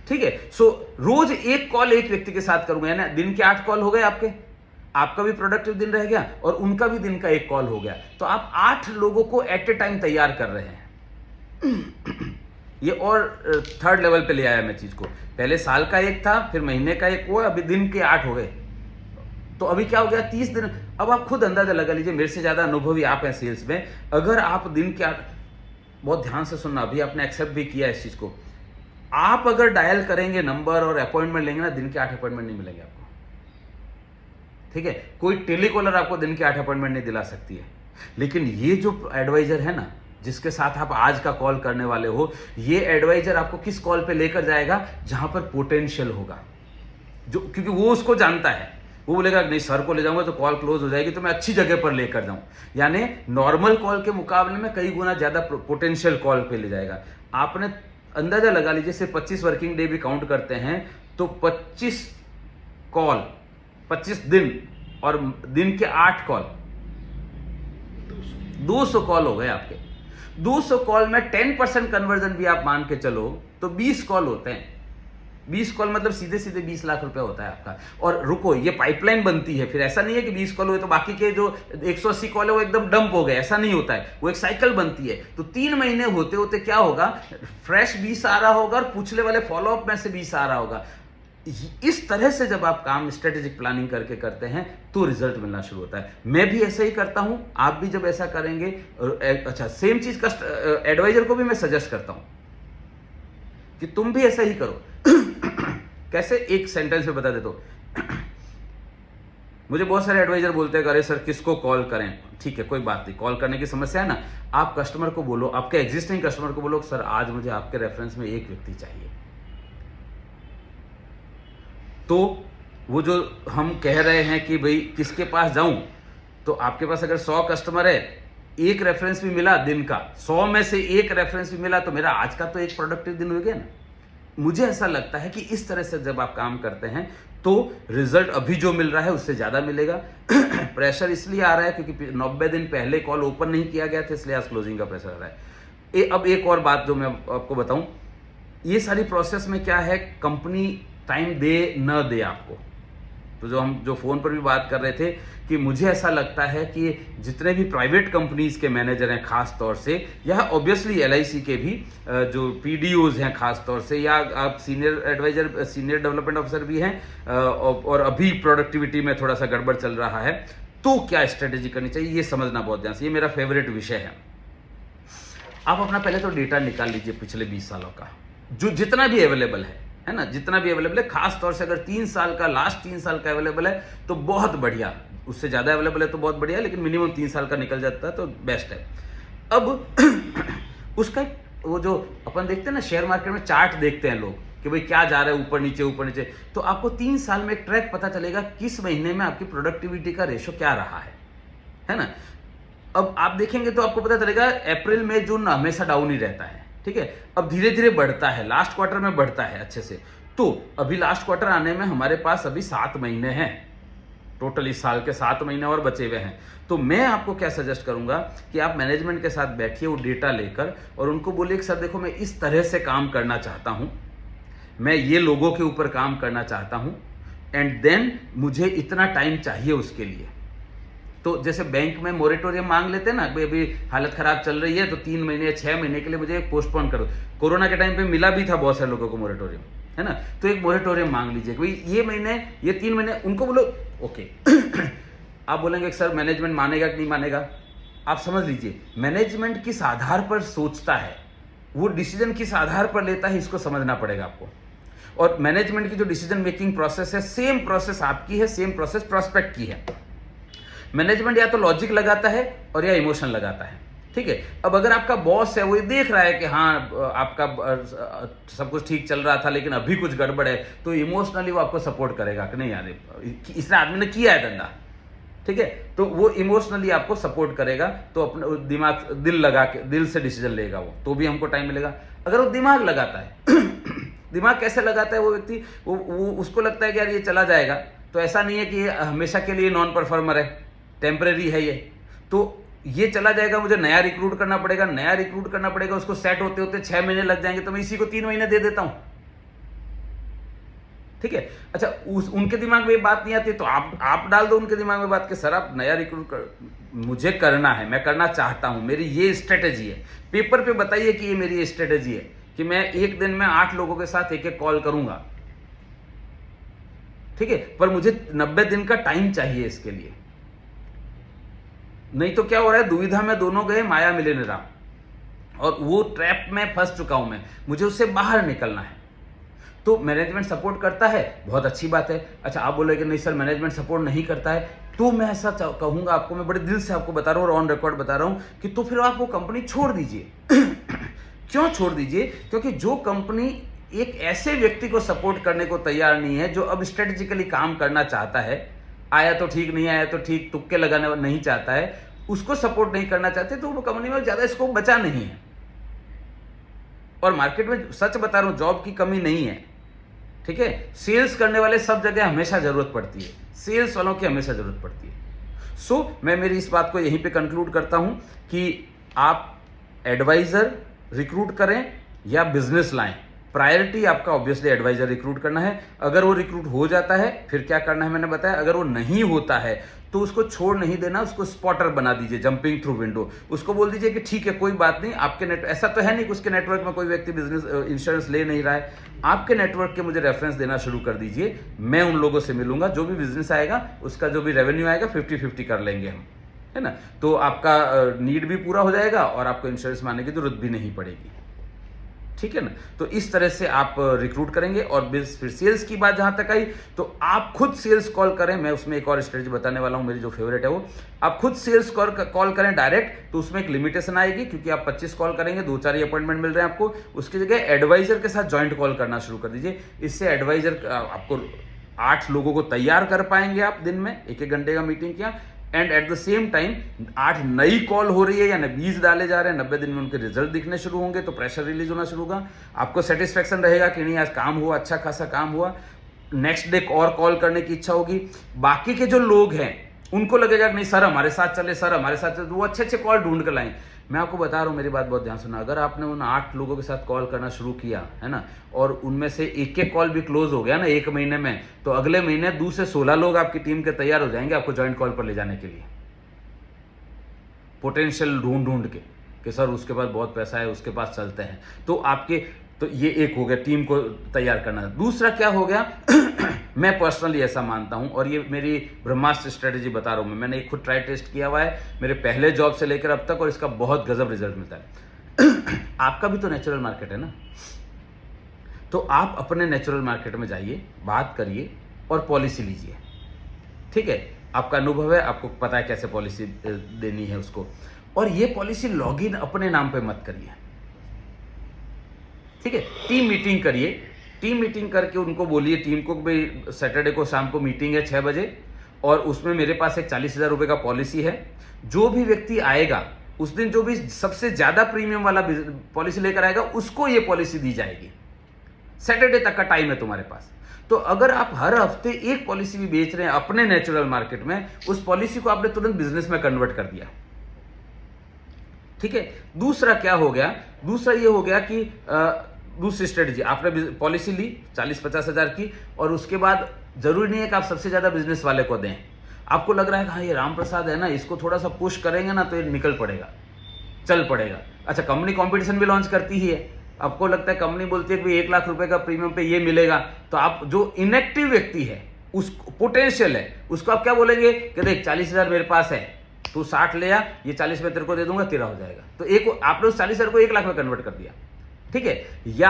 ठीक है। सो रोज एक कॉल एक व्यक्ति के साथ करूंगा, यानी दिन के 8 कॉल हो गए आपके, आपका भी प्रोडक्टिव दिन रह गया और उनका भी दिन का 1 कॉल हो गया। तो आप 8 लोगों को एट ए टाइम तैयार कर रहे हैं। ये और 3rd लेवल पे ले आया मैं चीज को, पहले साल का 1 था, फिर महीने का 1 हुआ, अभी दिन के 8 हो गए, तो अभी क्या हो गया 30 दिन। अब आप खुद अंदाजा लगा लीजिए, मेरे से ज्यादा अनुभवी आप हैं सेल्स में, अगर आप दिन के 8, बहुत ध्यान से सुनना, अभी आपने एक्सेप्ट भी किया इस चीज को, आप अगर डायल करेंगे नंबर और अपॉइंटमेंट लेंगे ना, दिन के 8 अपॉइंटमेंट नहीं मिलेंगे आपको, ठीक है। कोई टेलीकॉलर आपको दिन के 8 अपॉइंटमेंट नहीं दिला सकती है। लेकिन ये जो एडवाइजर है ना, जिसके साथ आप आज का कॉल करने वाले हो, ये एडवाइजर आपको किस कॉल पे लेकर जाएगा, जहां पर पोटेंशियल होगा, जो, क्योंकि वो उसको जानता है, वो बोलेगा नहीं सर को ले जाऊंगा तो कॉल क्लोज हो जाएगी, तो मैं अच्छी जगह पर लेकर जाऊं, यानी नॉर्मल कॉल के मुकाबले में कई गुना ज्यादा पोटेंशियल कॉल पे ले जाएगा। आपने अंदाजा लगा लीजिए, सिर्फ 25 वर्किंग डे भी काउंट करते हैं तो 25 कॉल, 25 दिन और दिन के 8 कॉल, 200 कॉल हो गए आपके। 200 कॉल में 10% कन्वर्जन भी आप मान के चलो तो 20 कॉल होते हैं। 20 कॉल मतलब सीधे सीधे 20 लाख रुपए होता है आपका। और रुको, ये पाइपलाइन बनती है, फिर ऐसा नहीं है कि 20 कॉल हुए तो बाकी के जो 180 कॉल है वो एकदम डंप हो गए, ऐसा नहीं होता है, वो एक साइकिल बनती है। तो 3 महीने होते होते क्या होगा, फ्रेश 20 आ रहा होगा और पूछने वाले फॉलोअप में से 20 आ रहा होगा। इस तरह से जब आप काम स्ट्रेटेजिक प्लानिंग करके करते हैं तो रिजल्ट मिलना शुरू होता है। मैं भी ऐसा ही करता हूं, आप भी जब ऐसा करेंगे, अच्छा सेम चीज का एडवाइजर को भी मैं सजेस्ट करता हूं कि तुम भी ऐसा ही करो। कैसे, एक सेंटेंस में बता देता हूं। मुझे बहुत सारे एडवाइजर बोलते हैं अरे सर किसको कॉल करें, ठीक है कोई बात नहीं, कॉल करने की समस्या है ना, आप कस्टमर को बोलो, आपके एग्जिस्टिंग कस्टमर को बोलो सर आज मुझे आपके रेफरेंस में एक व्यक्ति चाहिए। तो वो जो हम कह रहे हैं कि भाई किसके पास जाऊं, तो आपके पास अगर 100 कस्टमर है, एक रेफरेंस भी मिला दिन का, 100 में से एक रेफरेंस भी मिला, तो मेरा आज का तो एक प्रोडक्टिव दिन हो गया ना। मुझे ऐसा लगता है कि इस तरह से जब आप काम करते हैं तो रिजल्ट अभी जो मिल रहा है उससे ज्यादा मिलेगा। प्रेशर इसलिए आ रहा है क्योंकि 90 दिन पहले कॉल ओपन नहीं किया गया था, इसलिए आज क्लोजिंग का प्रेशर आ रहा है। अब एक और बात जो मैं आपको बताऊं, ये सारी प्रोसेस में क्या है, कंपनी टाइम दे न दे आपको, तो जो हम जो फोन पर भी बात कर रहे थे कि मुझे ऐसा लगता है कि जितने भी प्राइवेट कंपनीज के मैनेजर हैं खास तौर से, या ऑब्वियसली LIC के भी जो PDOs हैं खास तौर से, या आप senior adviser, senior development officer भी हैं, और अभी प्रोडक्टिविटी में थोड़ा सा गड़बड़ चल रहा है, तो क्या स्ट्रेटेजी करनी चाहिए ये समझना बहुत ध्यान से, ये मेरा फेवरेट विषय है। आप अपना पहले तो डेटा निकाल लीजिए पिछले 20 सालों का, जो जितना भी अवेलेबल है ना, जितना भी अवेलेबल है, खास तौर से अगर 3 साल का, लास्ट 3 साल का अवेलेबल है तो बहुत बढ़िया, उससे ज्यादा अवेलेबल है तो बहुत बढ़िया, लेकिन मिनिमम 3 साल का निकल जाता है तो बेस्ट है। अब उसका वो जो अपन देखते हैं ना, शेयर मार्केट में चार्ट देखते हैं लोग कि भाई क्या जा रहा है ऊपर नीचे ऊपर नीचे, तो आपको 3 साल में एक ट्रैक पता चलेगा किस महीने में आपकी प्रोडक्टिविटी का रेशो क्या रहा है ना। अब आप देखेंगे तो आपको पता चलेगा अप्रैल मई जून हमेशा डाउन ही रहता है, ठीक है। अब धीरे धीरे बढ़ता है, लास्ट क्वार्टर में बढ़ता है अच्छे से। तो अभी लास्ट क्वार्टर आने में हमारे पास अभी 7 महीने हैं, टोटल इस साल के 7 महीने और बचे हुए हैं। तो मैं आपको क्या सजेस्ट करूंगा कि आप मैनेजमेंट के साथ बैठिए वो डेटा लेकर और उनको बोलिए कि सर देखो मैं इस तरह से काम करना चाहता हूं, मैं ये लोगों के ऊपर काम करना चाहता हूं एंड देन मुझे इतना टाइम चाहिए उसके लिए। तो जैसे बैंक में मोरेटोरियम मांग लेते हैं ना, अभी हालत खराब चल रही है तो 3 महीने या 6 महीने के लिए मुझे पोस्टपोन करो। कोरोना के टाइम पे मिला भी था बहुत सारे लोगों को मोरेटोरियम, है ना। तो एक मोरेटोरियम मांग लीजिए भाई ये महीने, ये 3 महीने, उनको बोलो ओके। आप बोलेंगे सर मैनेजमेंट मानेगा कि नहीं मानेगा, आप समझ लीजिए मैनेजमेंट किस आधार पर सोचता है, वो डिसीजन किस आधार पर लेता है, इसको समझना पड़ेगा आपको। और मैनेजमेंट की जो डिसीजन मेकिंग प्रोसेस है, सेम प्रोसेस आपकी है, सेम प्रोसेस प्रोस्पेक्ट की है। मैनेजमेंट या तो लॉजिक लगाता है और या इमोशन लगाता है, ठीक है। अब अगर आपका बॉस है वो ये देख रहा है कि हाँ आपका सब कुछ ठीक चल रहा था लेकिन अभी कुछ गड़बड़ है, तो इमोशनली वो आपको सपोर्ट करेगा कि नहीं यार इसने आदमी ने किया है धंधा, ठीक है, तो वो इमोशनली आपको सपोर्ट करेगा। तो अपने दिमाग दिल लगा के दिल से डिसीजन लेगा वो, तो भी हमको टाइम मिलेगा। अगर वो दिमाग लगाता है दिमाग कैसे लगाता है वो व्यक्ति, वो उसको लगता है कि यार ये चला जाएगा, तो ऐसा नहीं है कि ये हमेशा के लिए नॉन परफॉर्मर है, टेम्परेरी है ये, तो ये चला जाएगा, मुझे नया रिक्रूट करना पड़ेगा, नया रिक्रूट करना पड़ेगा, उसको सेट होते होते 6 महीने लग जाएंगे, तो मैं इसी को 3 महीने दे देता हूं, ठीक है। अच्छा उनके दिमाग में ये बात नहीं आती तो आप डाल दो उनके दिमाग में बात कि सर आप नया रिक्रूट मुझे करना है, मैं करना चाहता हूं, मेरी ये स्ट्रेटेजी है, पेपर पे बताइए कि ये मेरी स्ट्रेटेजी है कि मैं एक दिन में 8 लोगों के साथ एक एक कॉल करूंगा, ठीक है, पर मुझे 90 दिन का टाइम चाहिए इसके लिए। नहीं तो क्या हो रहा है, दुविधा में दोनों गए माया मिले निराम, और वो ट्रैप में फंस चुका हूं मैं, मुझे उससे बाहर निकलना है। तो मैनेजमेंट सपोर्ट करता है, बहुत अच्छी बात है। अच्छा आप बोले कि नहीं सर मैनेजमेंट सपोर्ट नहीं करता है, तो मैं ऐसा कहूंगा आपको, मैं बड़े दिल से आपको बता रहा हूं और ऑन रिकॉर्ड बता रहा हूं कि तो फिर आप वो कंपनी छोड़ दीजिए। क्यों छोड़ दीजिए? क्योंकि जो कंपनी एक ऐसे व्यक्ति को सपोर्ट करने को तैयार नहीं है जो अब स्ट्रेटेजिकली काम करना चाहता है, आया तो ठीक नहीं आया तो ठीक, तुक्के लगाने नहीं चाहता है, उसको सपोर्ट नहीं करना चाहते, तो वो कंपनी में ज्यादा स्कोप बचा नहीं है। और मार्केट में सच बता रहा हूं जॉब की कमी नहीं है, ठीक है। सेल्स करने वाले सब जगह हमेशा जरूरत पड़ती है, सेल्स वालों की हमेशा जरूरत पड़ती है। सो मैं मेरी इस बात को यहीं पे कंक्लूड करता हूं कि आप एडवाइजर रिक्रूट करें या बिजनेस लाएं, प्रायोरिटी आपका ऑब्वियसली एडवाइजर रिक्रूट करना है। अगर वो रिक्रूट हो जाता है फिर क्या करना है मैंने बताया, अगर वो नहीं होता है तो उसको छोड़ नहीं देना, उसको स्पॉटर बना दीजिए, जंपिंग थ्रू विंडो। उसको बोल दीजिए कि ठीक है कोई बात नहीं, आपके ऐसा तो है नहीं कि उसके नेटवर्क में कोई व्यक्ति बिजनेस इंश्योरेंस ले नहीं रहा है, आपके नेटवर्क के मुझे रेफरेंस देना शुरू कर दीजिए, मैं उन लोगों से मिलूंगा, जो भी बिजनेस आएगा उसका जो भी रेवेन्यू आएगा 50-50 कर लेंगे हम, है ना। तो आपका नीड भी पूरा हो जाएगा और आपको इंश्योरेंस मानने की जरूरत भी नहीं पड़ेगी, ठीक है ना। तो इस तरह से आप रिक्रूट करेंगे। और फिर सेल्स की बात जहां तक आई तो आप खुद सेल्स कॉल करें, मैं उसमें एक और स्ट्रेटजी बताने वाला हूं मेरी जो फेवरेट है वो, आप खुद सेल्स कॉल करें डायरेक्ट, तो उसमें एक लिमिटेशन आएगी क्योंकि आप 25 कॉल करेंगे, 2-4 ही अपॉइंटमेंट मिल रहे हैं आपको, उसकी जगह एडवाइजर के साथ ज्वाइंट कॉल करना शुरू कर दीजिए। इससे एडवाइजर आपको 8 लोगों को तैयार कर पाएंगे आप दिन में, 1-1 घंटे का मीटिंग किया, and at the same time 8 नई कॉल हो रही है या 20 डाले जा रहे हैं, 90 दिन में उनके रिजल्ट दिखने शुरू होंगे, तो प्रेशर रिलीज होना शुरू होगा, आपको सेटिस्फेक्शन रहेगा कि नहीं आज काम हुआ, अच्छा खासा काम हुआ, नेक्स्ट डे और कॉल करने की इच्छा होगी। बाकी के जो लोग हैं उनको लगेगा कि नहीं सर हमारे साथ चले, सर हमारे साथ चले, तो वो अच्छे अच्छे कॉल ढूंढ कर लाएं। मैं आपको बता रहा हूं, मेरी बात बहुत ध्यान सुना, अगर आपने उन 8 लोगों के साथ कॉल करना शुरू किया है ना, और उनमें से एक कॉल भी क्लोज हो गया ना 1 महीने में, तो अगले महीने 2 से 16 लोग आपकी टीम के तैयार हो जाएंगे आपको ज्वाइंट कॉल पर ले जाने के लिए, पोटेंशियल ढूंढ ढूंढ के कि सर उसके पास बहुत पैसा है, उसके पास चलते हैं। तो आपके, तो ये एक हो गया टीम को तैयार करना। दूसरा क्या हो गया मैं पर्सनली ऐसा मानता हूं, और ये मेरी ब्रह्मास्त्र स्ट्रेटेजी बता रहा हूं मैंने खुद ट्राई टेस्ट किया हुआ है मेरे पहले जॉब से लेकर अब तक, और इसका बहुत गजब रिजल्ट मिलता है। आपका भी तो नेचुरल मार्केट है ना, तो आप अपने नेचुरल मार्केट में जाइए, बात करिए और पॉलिसी लीजिए, ठीक है। आपका अनुभव है, आपको पता है कैसे पॉलिसी देनी है उसको, और ये पॉलिसी लॉगिन अपने नाम पे मत करिए, ठीक है। टीम मीटिंग करिए, टीम मीटिंग करके उनको बोलिए टीम को भाई सैटरडे को शाम को मीटिंग है 6 बजे, और उसमें मेरे पास एक 40,000 रुपए का पॉलिसी है, जो भी व्यक्ति आएगा उस दिन जो भी सबसे ज्यादा प्रीमियम वाला पॉलिसी लेकर आएगा उसको ये पॉलिसी दी जाएगी, सैटरडे तक का टाइम है तुम्हारे पास। तो अगर आप हर हफ्ते एक पॉलिसी भी बेच रहे हैं अपने नेचुरल मार्केट में, उस पॉलिसी को आपने तुरंत बिजनेस में कन्वर्ट कर दिया। ठीक है। दूसरा क्या हो गया, दूसरा ये हो गया कि दूसरी स्ट्रेटजी, आपने पॉलिसी ली 40-50 हजार की, और उसके बाद जरूरी नहीं है कि आप सबसे ज्यादा बिजनेस वाले को दें। आपको लग रहा है कि हाँ ये राम प्रसाद है ना, इसको थोड़ा सा पुश करेंगे ना तो ये निकल पड़ेगा, चल पड़ेगा। अच्छा, कंपनी कंपटीशन भी लॉन्च करती ही है। आपको लगता है, कंपनी बोलती है कि 1 लाख रुपए का प्रीमियम पे ये मिलेगा, तो आप जो इनएक्टिव व्यक्ति है, उस पोटेंशियल है, उसको आप क्या बोलेंगे कि देख 40,000 मेरे पास है, तू 60 ले आ, ये 40 में तेरे को दे दूंगा, तेरा हो जाएगा। तो एक आपने उस 40,000 को 1 लाख में कन्वर्ट कर दिया। ठीक है। या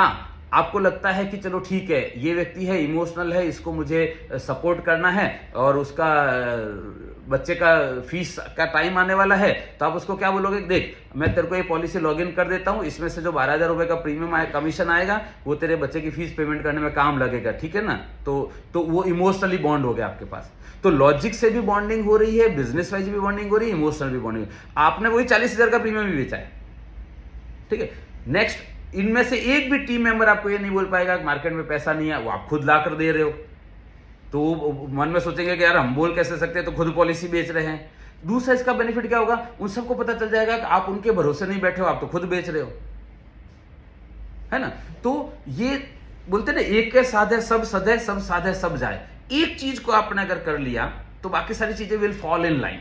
आपको लगता है कि चलो ठीक है, ये व्यक्ति है इमोशनल है, इसको मुझे सपोर्ट करना है, और उसका बच्चे का फीस का टाइम आने वाला है, तो आप उसको क्या बोलोगे, देख मैं तेरे को ये पॉलिसी लॉगिन कर देता हूं, इसमें से जो 12,000 रुपए का प्रीमियम कमीशन आएगा वो तेरे बच्चे की फीस पेमेंट करने में काम लगेगा। ठीक है ना। तो वो इमोशनली बॉन्ड हो गया आपके पास। तो लॉजिक से भी बॉन्डिंग हो रही है, बिजनेस वाइज भी बॉन्डिंग हो रही है, इमोशनल भी बॉन्डिंग। आपने वही 40,000 का प्रीमियम भी बेचा है। ठीक है। नेक्स्ट, इनमें से एक भी टीम मेंबर आपको ये नहीं बोल पाएगा कि मार्केट में पैसा नहीं है, वो आप खुद ला कर दे रहे हो, तो मन में सोचेंगे कि यार हम बोल कैसे सकते हैं, तो खुद पॉलिसी बेच रहे हैं। दूसरा इसका बेनिफिट क्या होगा, उन सबको पता चल जाएगा कि आप उनके भरोसे नहीं बैठे हो, आप तो खुद बेच रहे हो, है ना। तो ये बोलते ना, एक के साधे सब सधे, सब साधे सब जाए। एक चीज को आपने अगर कर लिया तो बाकी सारी चीजें विल फॉल इन लाइन,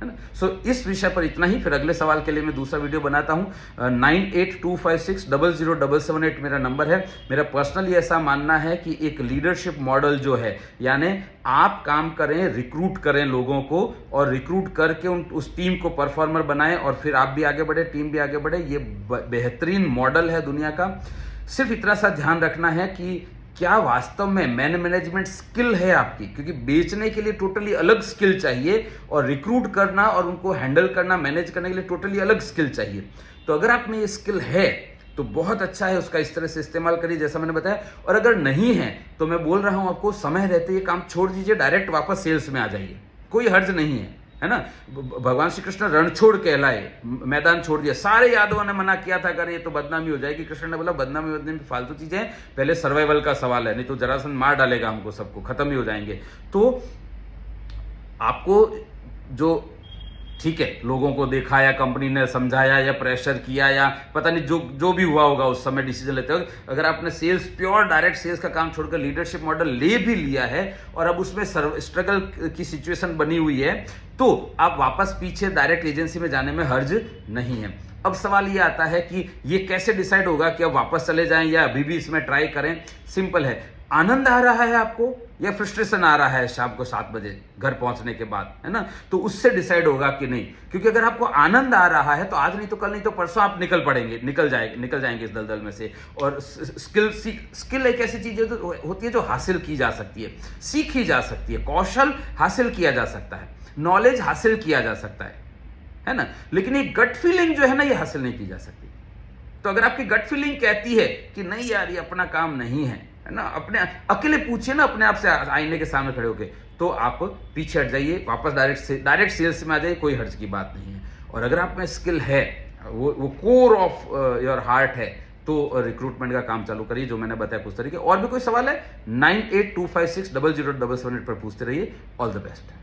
है ना। सो इस विषय पर इतना ही। फिर अगले सवाल के लिए मैं दूसरा वीडियो बनाता हूं। 9825600778 मेरा नंबर है। मेरा पर्सनली ऐसा मानना है कि एक लीडरशिप मॉडल जो है, यानी आप काम करें, रिक्रूट करें लोगों को, और रिक्रूट करके उस टीम को परफॉर्मर बनाएं, और फिर आप भी आगे बढ़े, टीम भी आगे बढ़े। ये बेहतरीन मॉडल है दुनिया का। सिर्फ इतना सा ध्यान रखना है कि क्या वास्तव में मैनेजमेंट स्किल है आपकी, क्योंकि बेचने के लिए टोटली अलग स्किल चाहिए, और रिक्रूट करना और उनको हैंडल करना, मैनेज करने के लिए टोटली अलग स्किल चाहिए। तो अगर आप में ये स्किल है तो बहुत अच्छा है, उसका इस तरह से इस्तेमाल करिए जैसा मैंने बताया। और अगर नहीं है तो मैं बोल रहा हूं आपको, समय रहते ये काम छोड़ दीजिए, डायरेक्ट वापस सेल्स में आ जाइए, कोई हर्ज नहीं है ना। भगवान श्री कृष्ण रणछोड़ कहलाए, मैदान छोड़ दिया। सारे यादवों ने मना किया था, अगर ये तो बदनामी हो जाएगी। कृष्ण ने बोला बदनामी फालतू चीजें हैं, पहले सर्वाइवल का सवाल है, नहीं तो जरासंध मार डालेगा हमको, सबको खत्म ही हो जाएंगे। तो आपको जो ठीक है, लोगों को दिखाया, कंपनी ने समझाया या प्रेशर किया, या पता नहीं जो भी हुआ होगा उस समय डिसीजन लेते वक्त, अगर आपने सेल्स, प्योर डायरेक्ट सेल्स का काम छोड़कर लीडरशिप मॉडल ले भी लिया है, और अब उसमें स्ट्रगल की सिचुएशन बनी हुई है, तो आप वापस पीछे डायरेक्ट एजेंसी में जाने में हर्ज नहीं है। अब सवाल ये आता है कि ये कैसे डिसाइड होगा कि अब वापस चले जाएं या अभी भी इसमें ट्राई करें। सिंपल है, आनंद आ रहा है आपको या फ्रस्ट्रेशन आ रहा है शाम को 7 बजे घर पहुंचने के बाद, है ना। तो उससे डिसाइड होगा कि नहीं, क्योंकि अगर आपको आनंद आ रहा है तो आज नहीं तो कल, नहीं तो परसों आप निकल जाएंगे इस दलदल में से। और स्किल एक ऐसी चीज होती है जो हासिल की जा सकती है, सीखी जा सकती है, कौशल हासिल किया जा सकता है, नॉलेज हासिल किया जा सकता है ना। लेकिन ये गट फीलिंग जो है ना, ये हासिल नहीं की जा सकती। तो अगर आपकी गट फीलिंग कहती है कि नहीं यार ये अपना काम नहीं है ना, अपने अकेले पूछिए ना अपने आप से, आईने के सामने खड़े होके, तो आप पीछे हट जाइए, वापस डायरेक्ट सेल्स में आ जाइए, कोई हर्ज की बात नहीं है। और अगर आप में स्किल है, वो कोर ऑफ योर हार्ट है, तो रिक्रूटमेंट का काम चालू करिए, जो मैंने बताया कुछ तरीके। और भी कोई सवाल है 9825600778 पर पूछते रहिए। All the best.